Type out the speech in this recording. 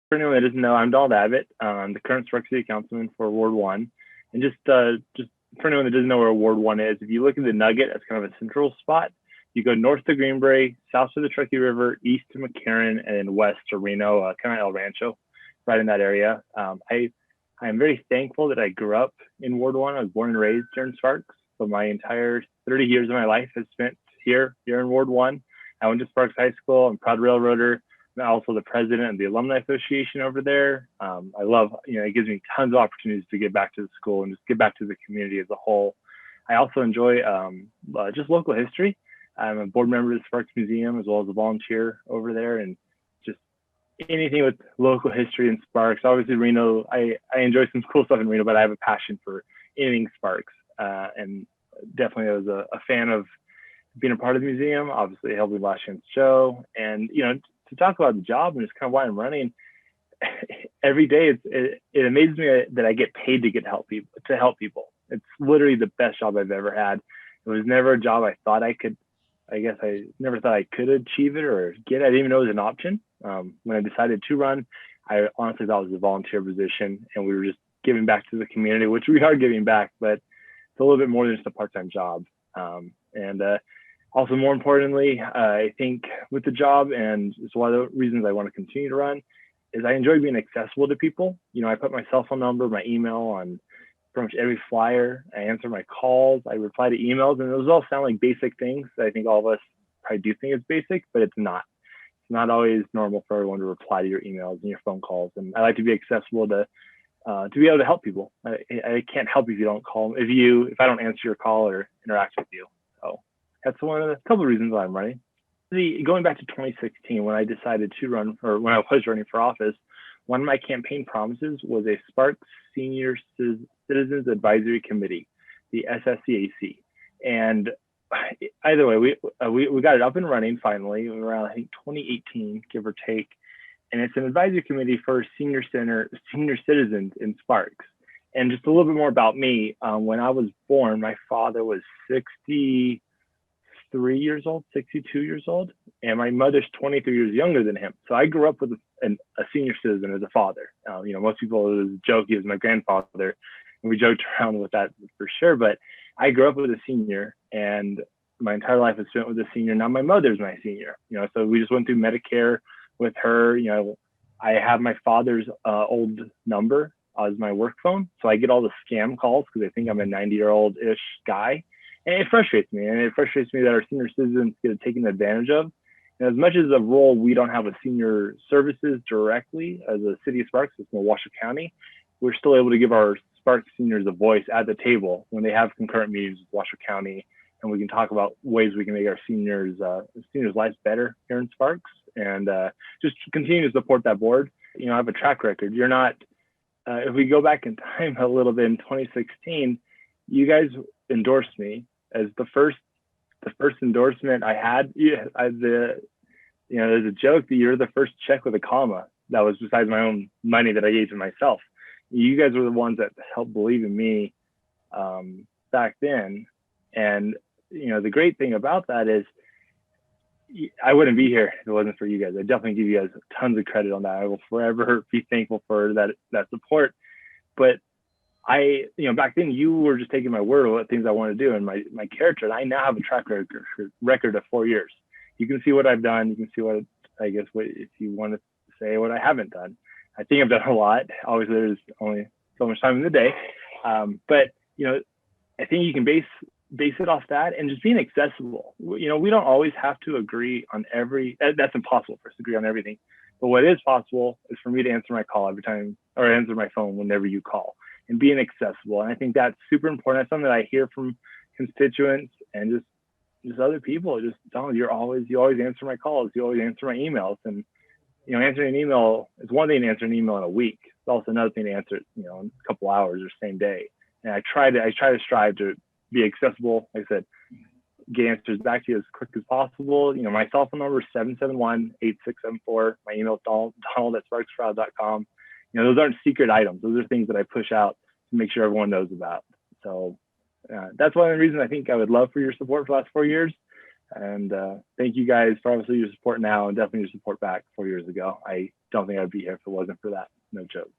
For anyone that doesn't know, I'm Donald Abbott. I'm the current Sparks City Councilman for Ward 1. And just for anyone that doesn't know where Ward 1 is, if you look at the Nugget, that's kind of a central spot. You go north to Greenbrae, south to the Truckee River, east to McCarran, and then west to Reno, kind of El Rancho, right in that area. I am very thankful that I grew up in Ward 1. I was born and raised here in Sparks. So my entire 30 years of my life is spent here in Ward 1. I went to Sparks High School. I'm a proud railroader. I'm also the president of the Alumni Association over there. I love, it gives me tons of opportunities to get back to the school and just get back to the community as a whole. I also enjoy just local history. I'm a board member of the Sparks Museum as well as a volunteer over there, and just anything with local history and Sparks. Obviously, Reno, I enjoy some cool stuff in Reno, but I have a passion for anything Sparks. And definitely I was a fan of being a part of the museum, obviously helping Last Chance Show. And, to talk about the job and just kind of why I'm running, every day it amazes me that I get paid to help people. It's literally the best job I've ever had. It was never a job I thought I could. I guess I never thought I could achieve it or get it. I didn't even know it was an option. When I decided to run, I honestly thought it was a volunteer position, and we were just giving back to the community, which we are giving back, but it's a little bit more than just a part-time job. And also, more importantly, I think with the job, and it's one of the reasons I want to continue to run, is I enjoy being accessible to people. I put my cell phone number, my email on pretty much every flyer. I answer my calls. I reply to emails, and those all sound like basic things that I think all of us probably do think is basic, but it's not. It's not always normal for everyone to reply to your emails and your phone calls. And I like to be accessible to be able to help people. I can't help if you don't call, if I don't answer your call or interact with you. So that's one of the couple of reasons why I'm running. Going back to 2016, when I decided to run, or when I was running for office, one of my campaign promises was a Sparks Senior Citizens Advisory Committee, the SSCAC. And either way, we got it up and running finally around, I think, 2018, give or take. And it's an advisory committee for senior citizens in Sparks. And just a little bit more about me. When I was born, my father was 63 years old, 62 years old, and my mother's 23 years younger than him. So I grew up with a senior citizen as a father. Most people joke he was my grandfather, and we joked around with that for sure. But I grew up with a senior, and my entire life is spent with a senior. Now my mother's my senior. So we just went through Medicare with her. I have my father's old number as my work phone, so I get all the scam calls because they think I'm a 90-year-old-ish guy. And it frustrates me. And it frustrates me that our senior citizens get taken advantage of. And as much as a role, we don't have a senior services directly as a city of Sparks, it's in Washoe County, we're still able to give our Sparks seniors a voice at the table when they have concurrent meetings with Washoe County. And we can talk about ways we can make our seniors' lives better here in Sparks, and just continue to support that board. I have a track record. You're not, if we go back in time a little bit in 2016, you guys endorsed me as the first endorsement I had. There's a joke that you're the first check with a comma that was besides my own money that I gave to myself. You guys were the ones that helped believe in me back then. And, the great thing about that is I wouldn't be here if it wasn't for you guys. I definitely give you guys tons of credit on that. I will forever be thankful for that support. But back then you were just taking my word of what things I want to do and my character. And I now have a track record of 4 years. You can see what I've done. You can see what if you want to say what I haven't done. I think I've done a lot. Obviously, there's only so much time in the day. But I think you can base it off that and just being accessible. We don't always have to agree on that's impossible for us to agree on everything. But what is possible is for me to answer my call every time, or answer my phone whenever you call, and being accessible. And I think that's super important. That's something that I hear from constituents and just other people. Just Donald, you always answer my calls. You always answer my emails. And answering an email is one thing to answer an email in a week. It's also another thing to answer it, in a couple hours or same day. And I try to strive to be accessible. Like I said, get answers back to you as quick as possible. My cell phone number is 771-8674. My email is donald@sparksproud.com. Those aren't secret items. Those are things that I push out to make sure everyone knows about. So that's one of the reasons I think I would love for your support for the last 4 years. And thank you guys for obviously your support now and definitely your support back 4 years ago. I don't think I'd be here if it wasn't for that. No joke.